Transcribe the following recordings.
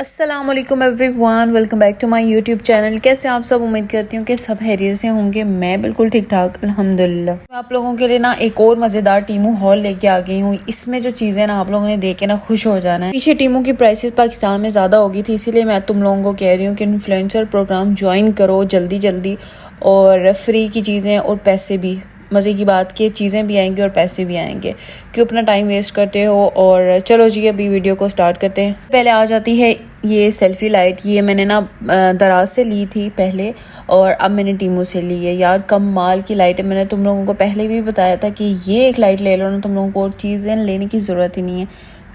अस्सलाम वालेकुम everyone, welcome back to my YouTube channel. कैसे आप सब? उम्मीद करती हूँ कि सब खैरियत से होंगे। मैं बिल्कुल ठीक ठाक अल्हम्दुलिल्लाह। मैं आप लोगों के लिए ना एक और मज़ेदार टीमू हॉल लेके आ गई हूँ। इसमें जो चीज़ें ना आप लोगों ने देख के ना खुश हो जाना है। पीछे टीमू की प्राइसेस पाकिस्तान में ज़्यादा हो गई थी, इसीलिए मैं तुम लोगों को कह रही हूँ कि इन्फ्लुएंसर प्रोग्राम ज्वाइन करो जल्दी जल्दी, और फ्री की चीज़ें और पैसे भी, मज़े की बात कि चीज़ें भी आएंगी और पैसे भी आएंगे। क्यों अपना टाइम वेस्ट करते हो। और चलो जी अभी वीडियो को स्टार्ट करते हैं। पहले आ जाती है ये सेल्फ़ी लाइट। ये मैंने ना दराज से ली थी पहले, और अब मैंने टीमू से ली है। यार कमाल की लाइट है। मैंने तुम लोगों को पहले भी बताया था कि ये एक लाइट ले लो ना, तुम लोगों को और चीज़ें लेने की ज़रूरत ही नहीं है।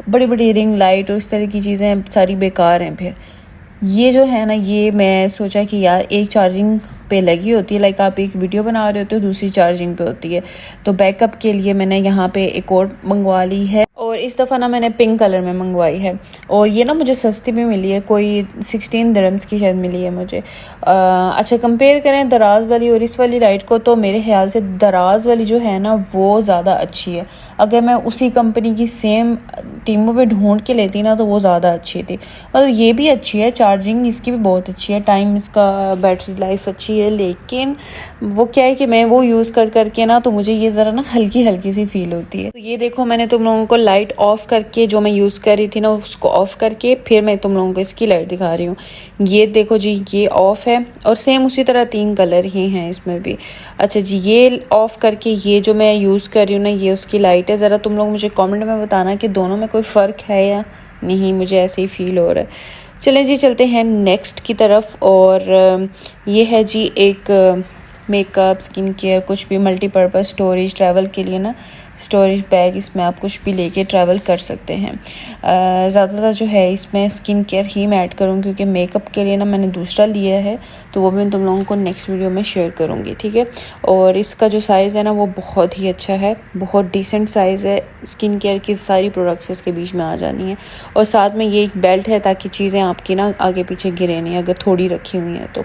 बड़ी बड़ी रिंग लाइट और इस तरह की चीज़ें सारी बेकार हैं। फिर ये जो है ना, ये मैं सोचा कि यार एक चार्जिंग पे लगी होती है, लाइक आप एक वीडियो बना रहे होते हो, दूसरी चार्जिंग पे होती है। तो बैकअप के लिए मैंने यहाँ पे एक और मंगवा ली है, और इस दफ़ा ना मैंने पिंक कलर में मंगवाई है। और ये ना मुझे सस्ती भी मिली है, कोई 16 दिरहम्स की शायद मिली है मुझे। अच्छा, कंपेयर करें दराज वाली और इस वाली लाइट को, तो मेरे ख्याल से दराज वाली जो है ना वो ज़्यादा अच्छी है। अगर मैं उसी कंपनी की सेम टीमों पे ढूंढ के लेती ना तो वो ज़्यादा अच्छी थी। मतलब ये भी अच्छी है, चार्जिंग इसकी भी बहुत अच्छी है, टाइम इसका बैटरी लाइफ अच्छी है, लेकिन वो क्या है कि मैं वो यूज़ कर करके ना तो मुझे ये ज़रा ना हल्की हल्की सी फील होती है। तो ये देखो, मैंने तुम लोगों को लाइट ऑफ करके, जो मैं यूज़ कर रही थी ना उसको ऑफ करके फिर मैं तुम लोगों को इसकी लाइट दिखा रही हूँ। ये देखो जी, ये ऑफ है, और सेम उसी तरह 3 कलर ही हैं इसमें भी। अच्छा जी, ये ऑफ करके ये जो मैं यूज़ कर रही हूँ ना, ये उसकी लाइट है। ज़रा तुम लोग मुझे कमेंट में बताना कि दोनों में कोई फ़र्क है या नहीं। मुझे ऐसे ही फील हो रहा है। चलें जी, चलते हैं नेक्स्ट की तरफ। और ये है जी एक मेकअप, स्किन केयर, कुछ भी मल्टीपर्पज़ स्टोरेज, ट्रैवल के लिए ना स्टोरेज बैग, इसमें आप कुछ भी लेके ट्रैवल कर सकते हैं। ज़्यादातर जो है इसमें स्किन केयर ही मैं ऐड करूँगी, क्योंकि मेकअप के लिए ना मैंने दूसरा लिया है, तो वो मैं तुम लोगों को नेक्स्ट वीडियो में शेयर करूँगी, ठीक है। और इसका जो साइज़ है ना वो बहुत ही अच्छा है, बहुत डिसेंट साइज़ है। स्किन केयर की सारी प्रोडक्ट्स इसके बीच में आ जानी है। और साथ में ये एक बेल्ट है, ताकि चीज़ें आपकी ना आगे पीछे गिरे नहीं, अगर थोड़ी रखी हुई हैं तो।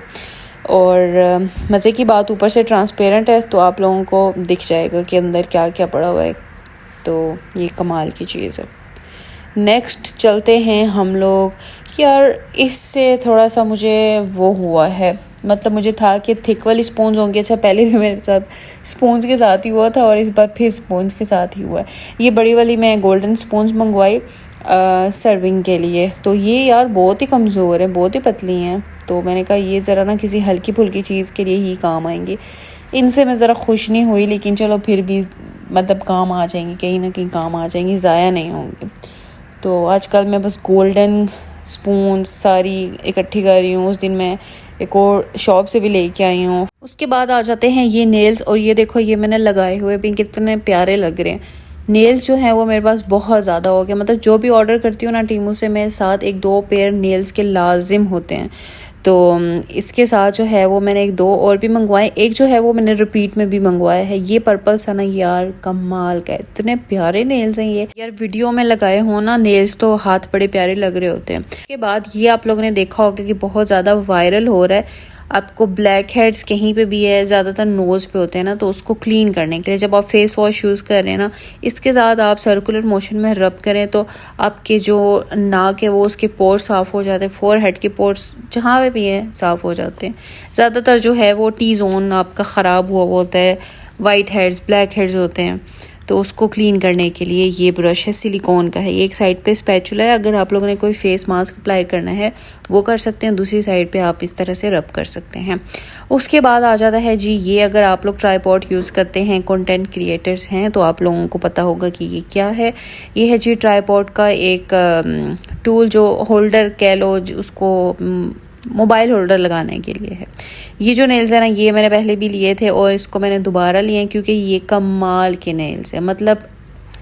और मज़े की बात, ऊपर से ट्रांसपेरेंट है, तो आप लोगों को दिख जाएगा कि अंदर क्या क्या पड़ा हुआ है। तो ये कमाल की चीज़ है। नेक्स्ट चलते हैं हम लोग। यार इससे थोड़ा सा मुझे वो हुआ है, मतलब मुझे था कि थिक वाली स्पून्स होंगी। अच्छा, पहले भी मेरे साथ स्पून्स के साथ ही हुआ था, और इस बार फिर स्पून्स के साथ ही हुआ है। ये बड़ी वाली मैं गोल्डन स्पून्स मंगवाई सर्विंग के लिए। तो ये यार बहुत ही कमज़ोर है, बहुत ही पतली हैं। तो मैंने कहा ये ज़रा ना किसी हल्की फुल्की चीज़ के लिए ही काम आएंगी। इनसे मैं ज़रा खुश नहीं हुई, लेकिन चलो फिर भी मतलब काम आ जाएंगी, कहीं ना कहीं काम आ जाएंगी, ज़ाया नहीं होंगी। तो आजकल मैं बस गोल्डन स्पून सारी इकट्ठी कर रही हूँ। उस दिन मैं एक और शॉप से भी लेके आई हूँ। उसके बाद आ जाते हैं ये नेल्स। और ये देखो, ये मैंने लगाए हुए भी कितने प्यारे लग रहे हैं। नेल्स जो हैं वो मेरे पास बहुत ज़्यादा हो गया, मतलब जो भी ऑर्डर करती हूँ ना टीमू से, मेरे साथ 1-2 पेयर नेल्स के लाजिम होते हैं। तो इसके साथ जो है वो मैंने 1-2 और भी मंगवाए। एक जो है वो मैंने रिपीट में भी मंगवाया है। ये पर्पल सा ना यार कमाल का, इतने प्यारे नेल्स हैं ये। यार वीडियो में लगाए हो ना नेल्स तो हाथ बड़े प्यारे लग रहे होते हैं। उसके बाद ये आप लोगों ने देखा होगा कि बहुत ज़्यादा वायरल हो रहा है। आपको ब्लैक हेड्स कहीं पे भी है, ज़्यादातर नोज़ पे होते हैं ना, तो उसको क्लीन करने के लिए जब आप फेस वॉश यूज़ कर रहे हैं ना, इसके साथ आप सर्कुलर मोशन में रब करें तो आपके जो नाक है वो उसके पोर्स साफ़ हो जाते हैं, फोरहेड के पोर्स जहाँ पे भी हैं साफ़ हो जाते हैं। ज़्यादातर जो है वो टी जोन आपका ख़राब हुआ होता है, वाइट हेड्स, ब्लैक हेड्स होते हैं, तो उसको क्लीन करने के लिए ये ब्रश है, सिलिकॉन का है। एक साइड पे स्पैचुला है, अगर आप लोगों ने कोई फेस मास्क अप्लाई करना है वो कर सकते हैं, दूसरी साइड पे आप इस तरह से रब कर सकते हैं। उसके बाद आ जाता है जी ये, अगर आप लोग ट्राइपॉड यूज़ करते हैं, कंटेंट क्रिएटर्स हैं, तो आप लोगों को पता होगा कि ये क्या है। ये है जी ट्राइपॉड का एक टूल, जो होल्डर कह लो, उसको मोबाइल होल्डर लगाने के लिए है। ये जो नेल्स है ना, ये मैंने पहले भी लिए थे और इसको मैंने दोबारा लिए हैं, क्योंकि ये कमाल के नेल्स है। मतलब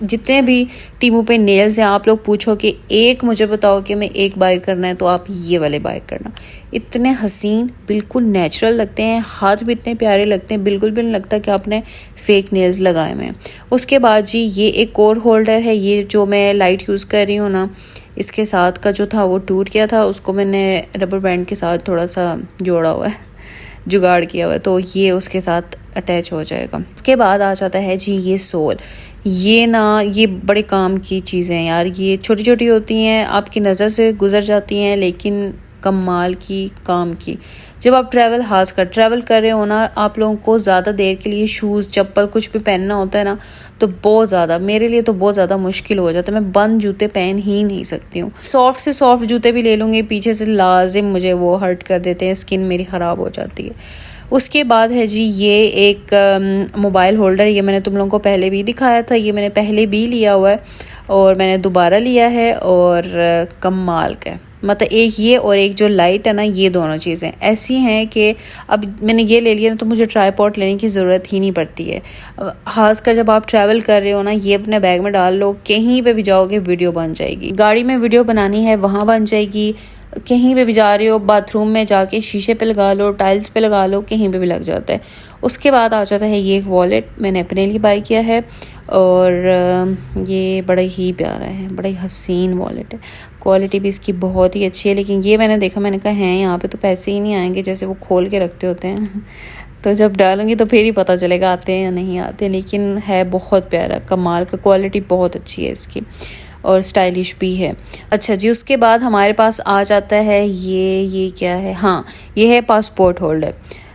जितने भी टीमों पे नेल्स हैं, आप लोग पूछो कि एक मुझे बताओ कि मैं एक बाय करना है, तो आप ये वाले बाय करना। इतने हसीन, बिल्कुल नेचुरल लगते हैं, हाथ भी इतने प्यारे लगते हैं, बिल्कुल भी नहीं लगता कि आपने फेक नेल्स लगाए हुए हैं। उसके बाद जी ये एक और होल्डर है, ये जो मैं लाइट यूज़ कर रही हूँ ना, इसके साथ का जो था वो टूट गया था, उसको मैंने रबर बैंड के साथ थोड़ा सा जोड़ा हुआ है, जुगाड़ किया हुआ है, तो ये उसके साथ अटैच हो जाएगा। उसके बाद आ जाता है जी ये सोल। ये बड़े काम की चीज़ें हैं यार। ये छोटी छोटी होती हैं, आपकी नज़र से गुजर जाती हैं, लेकिन कमाल की काम की। जब आप ट्रैवल कर रहे हो ना, आप लोगों को ज़्यादा देर के लिए शूज़ चप्पल कुछ भी पहनना होता है ना, तो बहुत ज़्यादा, मेरे लिए तो बहुत ज़्यादा मुश्किल हो जाता है। मैं बंद जूते पहन ही नहीं सकती हूँ। सॉफ्ट से सॉफ्ट जूते भी ले लूँगी, पीछे से लाजिम मुझे वो हर्ट कर देते हैं, स्किन मेरी ख़राब हो जाती है। उसके बाद है जी ये एक मोबाइल होल्डर। ये मैंने तुम लोगों को पहले भी दिखाया था, ये मैंने पहले भी लिया हुआ है और मैंने दोबारा लिया है, और कमाल का, मतलब एक ये और एक जो लाइट है ना, ये दोनों चीज़ें ऐसी हैं कि अब मैंने ये ले लिया ना, तो मुझे ट्राईपॉड लेने की ज़रूरत ही नहीं पड़ती है। खासकर जब आप ट्रैवल कर रहे हो ना, ये अपने बैग में डाल लो, कहीं पे भी जाओगे वीडियो बन जाएगी। गाड़ी में वीडियो बनानी है वहाँ बन जाएगी, कहीं पे भी जा रहे हो, बाथरूम में जाके शीशे पे लगा लो, टाइल्स पे लगा लो, कहीं पे भी लग जाता है। उसके बाद आ जाता है ये एक वॉलेट, मैंने अपने लिए बाय किया है, और ये बड़ा ही प्यारा है, बड़ा ही हसीन वॉलेट है। क्वालिटी भी इसकी बहुत ही अच्छी है, लेकिन ये मैंने देखा, मैंने कहा है यहाँ पे तो पैसे ही नहीं आएंगे, जैसे वो खोल के रखते होते हैं तो जब डालूंगी तो फिर ही पता चलेगा आते हैं या नहीं आते। लेकिन है बहुत प्यारा, कमाल का, क्वालिटी बहुत अच्छी है इसकी और स्टाइलिश भी है। अच्छा जी, उसके बाद हमारे पास आ जाता है ये क्या है, हाँ ये है पासपोर्ट होल्डर।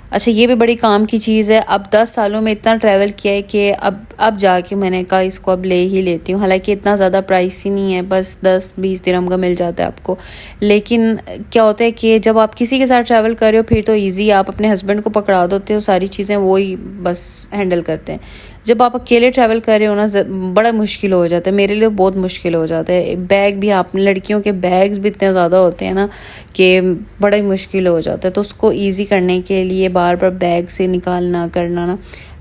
अच्छा, ये भी बड़ी काम की चीज़ है। अब 10 सालों में इतना ट्रैवल किया है कि अब जाके मैंने कहा इसको अब ले ही लेती हूँ। हालांकि इतना ज़्यादा प्राइस ही नहीं है, बस 10-20 दिरहम का मिल जाता है आपको। लेकिन क्या होता है कि जब आप किसी के साथ ट्रैवल कर रहे हो फिर तो ईजी, आप अपने हस्बैंड को पकड़ा देते हो, सारी चीज़ें वो ही बस हैंडल करते हैं। जब आप अकेले ट्रैवल कर रहे हो ना, बड़ा मुश्किल हो जाता है, मेरे लिए बहुत मुश्किल हो जाता है। बैग भी, आप लड़कियों के बैग्स भी इतने ज़्यादा होते हैं ना कि बड़ा ही मुश्किल हो जाता है। तो उसको इजी करने के लिए बार बार बैग से निकालना करना ना,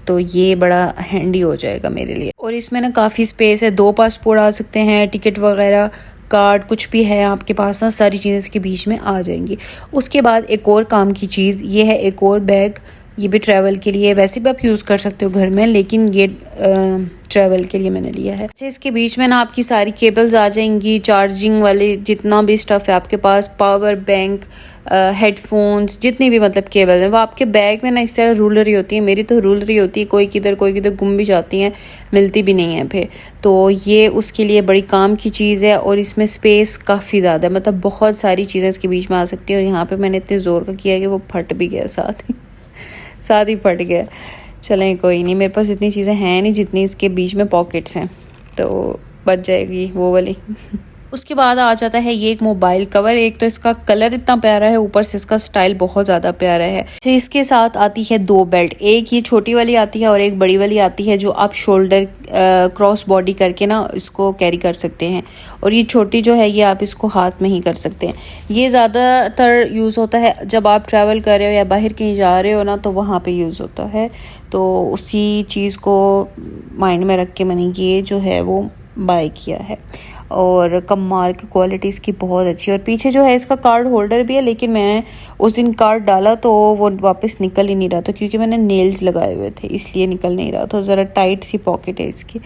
तो ये बड़ा हैंडी हो जाएगा मेरे लिए। और इसमें ना काफ़ी स्पेस है, 2 पासपोर्ट आ सकते हैं, टिकट वगैरह, कार्ड, कुछ भी है आपके पास ना, सारी चीज़ें इसके बीच में आ जाएंगी। उसके बाद एक और काम की चीज़, ये है एक और बैग। ये भी ट्रैवल के लिए, वैसे भी आप यूज़ कर सकते हो घर में, लेकिन ये ट्रैवल के लिए मैंने लिया है। अच्छा, इसके बीच में ना आपकी सारी केबल्स आ जाएंगी, चार्जिंग वाले जितना भी स्टफ़ है आपके पास, पावर बैंक, हेडफोन्स, जितनी भी मतलब केबल हैं वो आपके बैग में ना इस तरह रूल रही होती है। मेरी तो रूल रही होती है, कोई किधर गुम भी जाती हैं, मिलती भी नहीं है फिर। तो ये उसके लिए बड़ी काम की चीज़ है, और इसमें स्पेस काफ़ी ज़्यादा है, मतलब बहुत सारी चीज़ें इसके बीच में आ सकती हैं। और यहाँ पर मैंने इतने ज़ोर का किया कि वो फट भी गया, साथ ही फट गया। चलें कोई नहीं, मेरे पास इतनी चीज़ें हैं नहीं जितनी इसके बीच में पॉकेट्स हैं, तो बच जाएगी वो वाली उसके बाद आ जाता है ये एक मोबाइल कवर। एक तो इसका कलर इतना प्यारा है, ऊपर से इसका स्टाइल बहुत ज़्यादा प्यारा है। तो इसके साथ आती है 2 बेल्ट, एक ये छोटी वाली आती है और एक बड़ी वाली आती है, जो आप शोल्डर क्रॉस बॉडी करके ना इसको कैरी कर सकते हैं। और ये छोटी जो है ये आप इसको हाथ में ही कर सकते हैं। ये ज़्यादातर यूज़ होता है जब आप ट्रैवल कर रहे हो या बाहर कहीं जा रहे हो ना, तो वहाँ पे यूज़ होता है। तो उसी चीज़ को माइंड में रख के मैंने ये जो है वो बाय किया है। और कमाल की क्वालिटी इसकी बहुत अच्छी है। और पीछे जो है इसका कार्ड होल्डर भी है, लेकिन मैंने उस दिन कार्ड डाला तो वो वापस निकल ही नहीं रहा था, क्योंकि मैंने नेल्स लगाए हुए थे, इसलिए निकल नहीं रहा था। ज़रा टाइट सी पॉकेट है इसकी,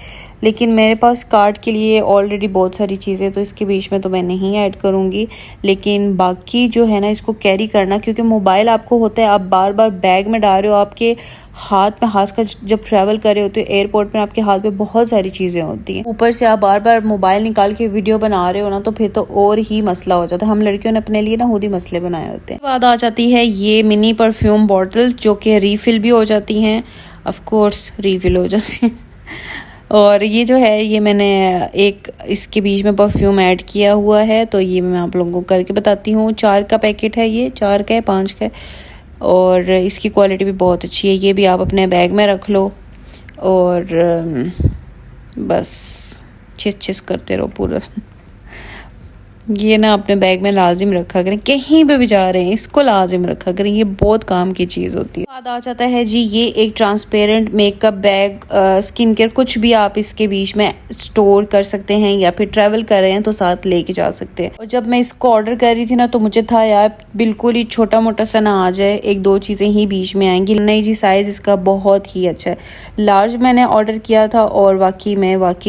लेकिन मेरे पास कार्ड के लिए ऑलरेडी बहुत सारी चीज़ें, तो इसके बीच में तो मैं नहीं ऐड करूँगी। लेकिन बाकी जो है ना, इसको कैरी करना, क्योंकि मोबाइल आपको होता है, आप बार बार बैग में डाल रहे हो, आपके हाथ में, खासकर जब ट्रैवल कर रहे होते हो एयरपोर्ट में, आपके हाथ में बहुत सारी चीज़ें होती हैं, ऊपर से आप बार बार मोबाइल निकाल के वीडियो बना रहे हो ना, तो फिर तो और ही मसला हो जाता है। हम लड़कियों ने अपने लिए ना खुद ही मसले बनाए होते हैं। बाद आ जाती है ये मिनी परफ्यूम बॉटल, जो कि रीफिल भी हो जाती हैं, ऑफ कोर्स रीफिल हो जाती हैं। और ये जो है, ये मैंने एक इसके बीच में परफ्यूम ऐड किया हुआ है, तो ये मैं आप लोगों को करके बताती हूँ। 4 का पैकेट है, ये 4 का है, 5 का है, और इसकी क्वालिटी भी बहुत अच्छी है। ये भी आप अपने बैग में रख लो और बस छिस करते रहो पूरा। ये ना अपने बैग में लाजिम रखा करें, कहीं पे भी जा रहे हैं इसको लाजिम रखा करें, ये बहुत काम की चीज़ होती है। बाद आ जाता है जी ये एक transparent makeup bag, skin care, कुछ भी आप इसके बीच में स्टोर कर सकते हैं, या फिर ट्रैवल कर रहे हैं तो साथ लेके जा सकते हैं। और जब मैं इसको ऑर्डर कर रही थी ना, तो मुझे था यार बिल्कुल ही छोटा मोटा सा ना आ जाए, 1-2 चीज़ें ही बीच में आएंगी। नहीं जी, साइज़ इसका बहुत ही अच्छा है। लार्ज मैंने ऑर्डर किया था और वाकई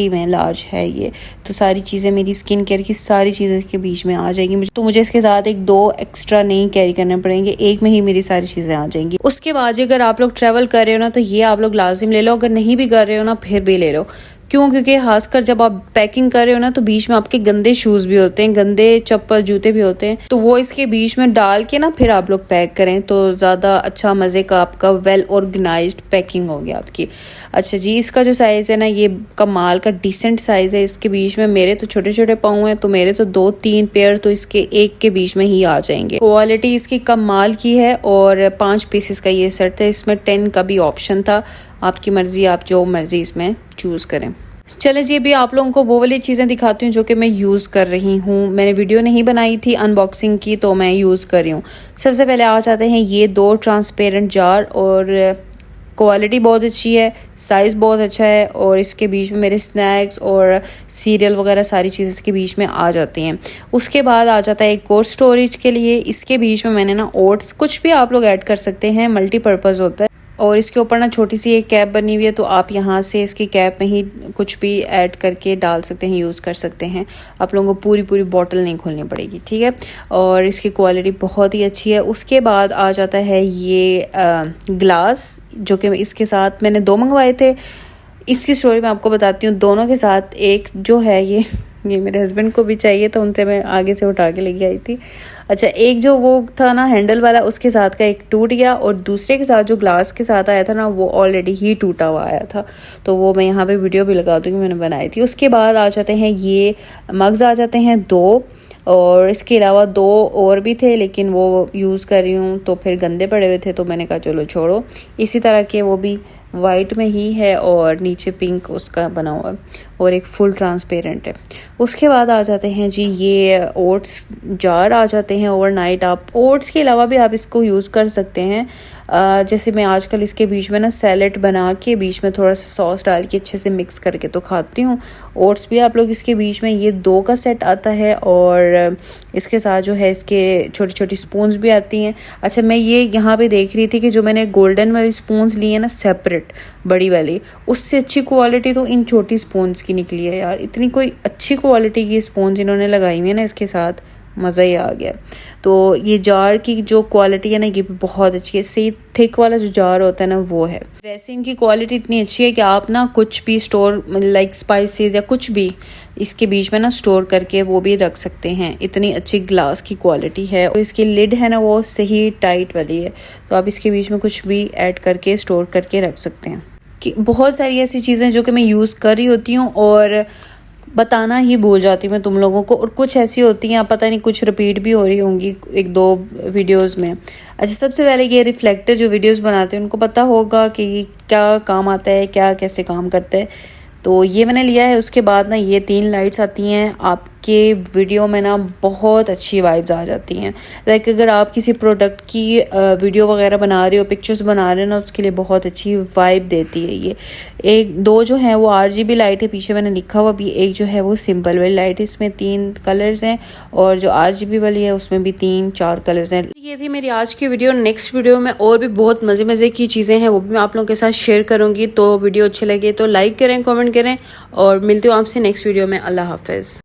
में लार्ज है ये। तो तो सारी चीज़ें मेरी स्किन केयर की सारी चीज़ें इसके बीच में आ जाएगी। मुझे इसके साथ एक 2 एक्स्ट्रा नहीं कैरी करने पड़ेंगे, एक में ही मेरी सारी चीज़ें आ जाएंगी। उसके बाद अगर आप लोग ट्रैवल कर रहे हो ना तो ये आप लोग लाजिम ले लो, अगर नहीं भी कर रहे हो ना फिर भी ले लो। क्यों? क्योंकि खासकर जब आप पैकिंग कर रहे हो ना तो बीच में आपके गंदे शूज़ भी होते हैं, गंदे चप्पल जूते भी होते हैं, तो वो इसके बीच में डाल के ना फिर आप लोग पैक करें तो ज़्यादा अच्छा मज़े का आपका वेल ऑर्गेनाइज्ड पैकिंग हो गया आपकी। अच्छा जी, इसका जो साइज़ है ना ये कमाल का डिसेंट साइज़ है। इसके बीच में मेरे तो छोटे छोटे पाँव हैं तो मेरे तो 2-3 पेयर तो इसके एक के बीच में ही आ जाएंगे। क्वालिटी इसकी कमाल की है और 5 पीसेस का ये सेट है। इसमें 10 का भी ऑप्शन था, आपकी मर्जी, आप जो मर्जी इसमें चूज़ करें। चले जी, अभी आप लोगों को वो वाली चीज़ें दिखाती हूँ जो कि मैं यूज़ कर रही हूँ। मैंने वीडियो नहीं बनाई थी अनबॉक्सिंग की तो मैं यूज़ कर रही हूँ। सबसे पहले आ जाते हैं ये 2 ट्रांसपेरेंट जार और क्वालिटी बहुत अच्छी है, साइज़ बहुत अच्छा है और इसके बीच में मेरे स्नैक्स और सीरियल वगैरह सारी चीज़ें इसके बीच में आ जाती हैं। उसके बाद आ जाता है एक और स्टोरेज के लिए। इसके बीच में मैंने ना ओट्स, कुछ भी आप लोग ऐड कर सकते हैं, मल्टीपर्पज़ होता है। और इसके ऊपर ना छोटी सी एक कैप बनी हुई है तो आप यहाँ से इसकी कैप में ही कुछ भी ऐड करके डाल सकते हैं, यूज़ कर सकते हैं। आप लोगों को पूरी बॉटल नहीं खोलनी पड़ेगी, ठीक है। और इसकी क्वालिटी बहुत ही अच्छी है। उसके बाद आ जाता है ये ग्लास, जो कि इसके साथ मैंने 2 मंगवाए थे। इसकी स्टोरी मैं आपको बताती हूँ। दोनों के साथ एक जो है ये मेरे हस्बैंड को भी चाहिए तो उनसे मैं आगे से उठा के लेके आई थी। अच्छा, एक जो वो था ना हैंडल वाला, उसके साथ का एक टूट गया और दूसरे के साथ जो ग्लास के साथ आया था ना वो ऑलरेडी ही टूटा हुआ आया था, तो वो मैं यहाँ पे वीडियो भी लगा दूँगी, मैंने बनाई थी। उसके बाद आ जाते हैं ये मग्स, आ जाते हैं 2 और इसके अलावा 2 और भी थे लेकिन वो यूज़ कर रही हूँ तो फिर गंदे पड़े हुए थे तो मैंने कहा चलो छोड़ो। इसी तरह के वो भी वाइट में ही है और नीचे पिंक उसका बना हुआ है और एक फुल ट्रांसपेरेंट है। उसके बाद आ जाते हैं जी ये ओट्स जार आ जाते हैं ओवरनाइट। आप ओट्स के अलावा भी आप इसको यूज़ कर सकते हैं। जैसे मैं आजकल इसके बीच में ना सैलेड बना के बीच में थोड़ा सा सॉस डाल के अच्छे से मिक्स करके तो खाती हूँ। ओट्स भी आप लोग इसके बीच में, ये 2 का सेट आता है और इसके साथ जो है इसके छोटी छोटी स्पून्स भी आती हैं। अच्छा, मैं ये यहाँ पे देख रही थी कि जो मैंने गोल्डन वाली स्पून्स ली है ना सेपरेट बड़ी वाली, उससे अच्छी क्वालिटी तो इन छोटी स्पून्स की निकली है यार। इतनी कोई अच्छी क्वालिटी की स्पून्स इन्होंने लगाई हुई है ना इसके साथ, मज़ा ही आ गया। तो ये जार की जो क्वालिटी है ना ये बहुत अच्छी है। सही थिक वाला जो जार होता है ना वो है। वैसे इनकी क्वालिटी इतनी अच्छी है कि आप ना कुछ भी स्टोर लाइक स्पाइसेस या कुछ भी इसके बीच में ना स्टोर करके वो भी रख सकते हैं। इतनी अच्छी ग्लास की क्वालिटी है और इसकी लिड है ना वो सही टाइट वाली है, तो आप इसके बीच में कुछ भी ऐड करके स्टोर करके रख सकते हैं। कि बहुत सारी ऐसी चीज़ें जो कि मैं यूज़ कर रही होती हूँ और बताना ही भूल जाती हूँ मैं तुम लोगों को, और कुछ ऐसी होती हैं पता नहीं कुछ रिपीट भी हो रही होंगी 1-2 वीडियोस में। अच्छा, सबसे पहले ये रिफ्लेक्टर जो वीडियोस बनाते हैं उनको पता होगा कि क्या काम आता है, क्या कैसे काम करता है, तो ये मैंने लिया है। उसके बाद ना ये 3 लाइट्स आती हैं, आपके वीडियो में ना बहुत अच्छी वाइब्स आ जाती हैं। लाइक अगर आप किसी प्रोडक्ट की वीडियो वगैरह बना रहे हो, पिक्चर्स बना रहे हो ना, उसके लिए बहुत अच्छी वाइब देती है ये। 1-2 जो है वो RGB लाइट है, पीछे मैंने लिखा हुआ भी। एक जो है वो सिंपल वाली लाइट है, इसमें 3 कलर्स हैं और जो RGB वाली है उसमें भी 3-4 कलर्स हैं। ये थी मेरी आज की वीडियो। नेक्स्ट वीडियो में और भी बहुत मज़े की चीज़ें हैं वो भी मैं आप लोगों के साथ शेयर करूँगी। तो वीडियो अच्छी लगे तो लाइक करें, कमेंट करें और मिलती हूँ आपसे नेक्स्ट वीडियो में। अल्लाह हाफिज़।